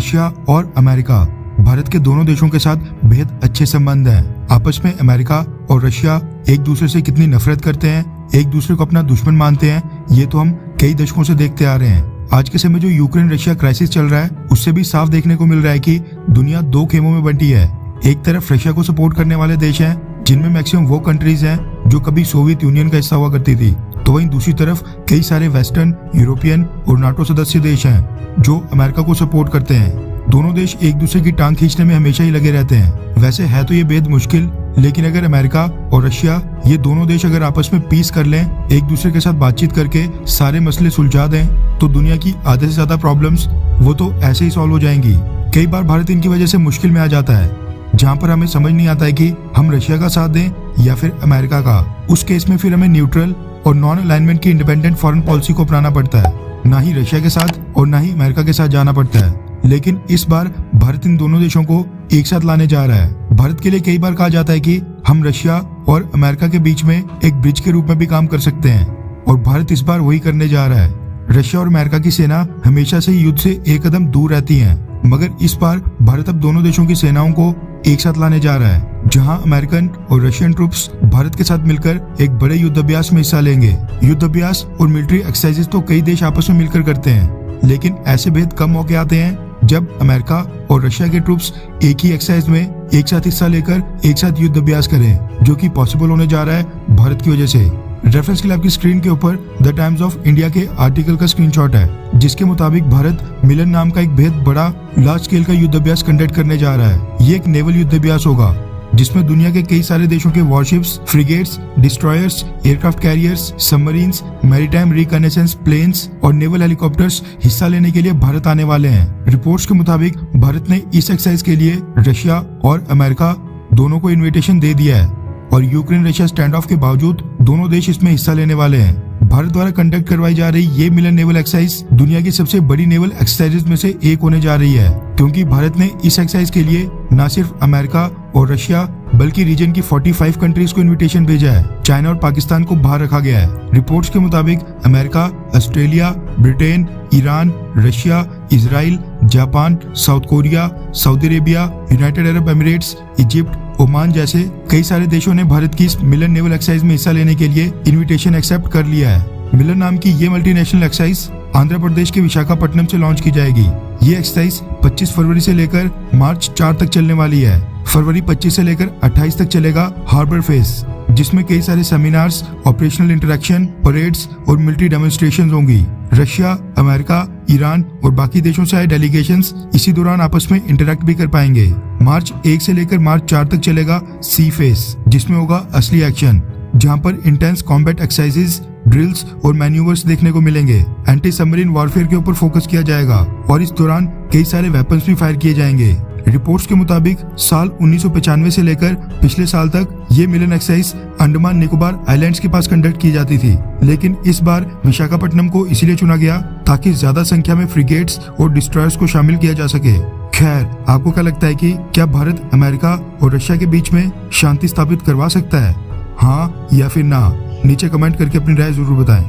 Russia और America, Bharat के दोनों देशों के साथ बेहद अच्छे संबंध हैं। आपस में अमेरिका और रशिया एक दूसरे से कितनी नफरत करते हैं, एक दूसरे को अपना दुश्मन मानते हैं, ये तो हम कई दशकों से देखते आ रहे हैं। आज के समय जो यूक्रेन रशिया क्राइसिस चल रहा है, उससे भी साफ देखने को मिल रहा है कि दुनिया दो खेमों में बंटी है। एक तरफ रशिया को सपोर्ट करने वाले देश हैं, जिनमें मैक्सिमम वो कंट्रीज हैं जो कभी सोवियत यूनियन का हिस्सा हुआ करती थी, तो वहीं दूसरी तरफ कई सारे वेस्टर्न, यूरोपियन और नाटो सदस्य देश हैं जो अमेरिका को सपोर्ट करते हैं। दोनों देश एक दूसरे की टांग खींचने में हमेशा ही लगे रहते हैं। वैसे है तो ये बेहद मुश्किल, लेकिन अगर अमेरिका और रशिया ये दोनों देश अगर आपस में पीस कर लें, एक दूसरे के साथ बातचीत करके सारे मसले सुलझा दें, तो दुनिया की आधे से ज्यादा प्रॉब्लम्स वो तो ऐसे ही सॉल्व हो जाएंगी। कई बार भारत इनकी वजह से मुश्किल में आ जाता है, जहाँ पर हमें समझ नहीं आता है कि हम रशिया का साथ दें या फिर अमेरिका का। उस केस में फिर हमें न्यूट्रल और नॉन अलाइनमेंट की इंडिपेंडेंट फॉरेन पॉलिसी को अपनाना पड़ता है, ना ही रशिया के साथ और ना ही अमेरिका के साथ जाना पड़ता है। लेकिन इस बार भारत इन दोनों देशों को एक साथ लाने जा रहा है। भारत के लिए कई बार कहा जाता है कि हम रशिया और अमेरिका के बीच में एक ब्रिज के रूप में भी काम कर सकते हैं, और भारत इस बार वही करने जा रहा है। रशिया और अमेरिका की सेना हमेशा से युद्ध से एक कदम दूर रहती है, मगर इस बार भारत अब दोनों देशों की सेनाओं को एक साथ लाने जा रहा है, जहां अमेरिकन और रशियन ट्रूप्स भारत के साथ मिलकर एक बड़े युद्ध अभ्यास में हिस्सा लेंगे। युद्ध अभ्यास और मिलिट्री एक्सरसाइजेस तो कई देश आपस में मिलकर करते हैं, लेकिन ऐसे बेहद कम मौके आते हैं जब अमेरिका और रशिया के ट्रूप्स एक ही एक्सरसाइज में एक साथ हिस्सा लेकर एक साथ युद्ध अभ्यास करें, जो कि पॉसिबल होने जा रहा है भारत की वजह से। रेफरेंस के लिए आपकी स्क्रीन के ऊपर द टाइम्स ऑफ इंडिया के आर्टिकल का स्क्रीनशॉट है, जिसके मुताबिक भारत मिलन नाम का एक बेहद बड़ा लार्ज स्केल का युद्ध अभ्यास कंडक्ट करने जा रहा है। ये एक नेवल युद्ध अभ्यास होगा, जिसमें दुनिया के कई सारे देशों के warships, frigates, destroyers, aircraft carriers, submarines, maritime reconnaissance planes और नेवल हेलीकॉप्टर्स हिस्सा लेने के लिए भारत आने वाले हैं। रिपोर्ट्स के मुताबिक भारत ने इस एक्सरसाइज के लिए रशिया और अमेरिका दोनों को इन्विटेशन दे दिया है, और यूक्रेन रशिया स्टैंड ऑफ के बावजूद दोनों देश इसमें हिस्सा लेने वाले हैं। भारत द्वारा कंडक्ट करवाई जा रही ये मिलन नेवल एक्सरसाइज दुनिया की सबसे बड़ी नेवल एक्सरसाइजेज में से एक होने जा रही है, क्योंकि भारत ने इस एक्सरसाइज के लिए न सिर्फ अमेरिका और रशिया बल्कि रीजन की 45 कंट्रीज को इन्विटेशन भेजा है। चाइना और पाकिस्तान को बाहर रखा गया है। रिपोर्ट्स के मुताबिक America, Australia, Britain, Iran, Russia, Israel, Japan, south Korea, Saudi Arabia, United Arab Emirates, Egypt, Oman जैसे कई सारे देशों ने भारत की इस मिलन नेवल एक्सरसाइज में हिस्सा लेने के लिए इन्विटेशन एक्सेप्ट कर लिया है। मिलन नाम की ये मल्टीनेशनल एक्सरसाइज आंध्र प्रदेश के विशाखापट्टनम से लॉन्च की जाएगी। ये एक्सरसाइज 25 फरवरी से लेकर मार्च 4 तक चलने वाली है। फरवरी 25 से लेकर 28 तक चलेगा हार्बर फेज, जिसमें कई सारे सेमिनार्स, ऑपरेशनल इंटरेक्शन, परेड्स और मिलिट्री डेमोन्स्ट्रेशन होंगी। रशिया, अमेरिका, ईरान और बाकी देशों से आए डेलीगेशंस इसी दौरान आपस में इंटरेक्ट भी कर पाएंगे। मार्च 1 से लेकर मार्च 4 तक चलेगा सी फेज, जिसमें होगा असली एक्शन, जहां पर इंटेंस कॉम्बैट एक्सरसाइजेज, ड्रिल्स और मैन्यूवर्स देखने को मिलेंगे। एंटी सबमरीन वॉरफेयर के ऊपर फोकस किया जाएगा, और इस दौरान कई सारे वेपन्स भी फायर किए जाएंगे। रिपोर्ट्स के मुताबिक साल 1995 से लेकर पिछले साल तक ये मिलन एक्सरसाइज अंडमान निकोबार आइलैंड्स के पास कंडक्ट की जाती थी, लेकिन इस बार विशाखापट्टनम को इसीलिए चुना गया ताकि ज्यादा संख्या में फ्रिगेट्स और डिस्ट्रॉयर्स को शामिल किया जा सके। खैर, आपको क्या लगता है कि क्या भारत अमेरिका और रशिया के बीच में शांति स्थापित करवा सकता है? हाँ या फिर ना? नीचे कमेंट करके अपनी राय जरूर बताएं।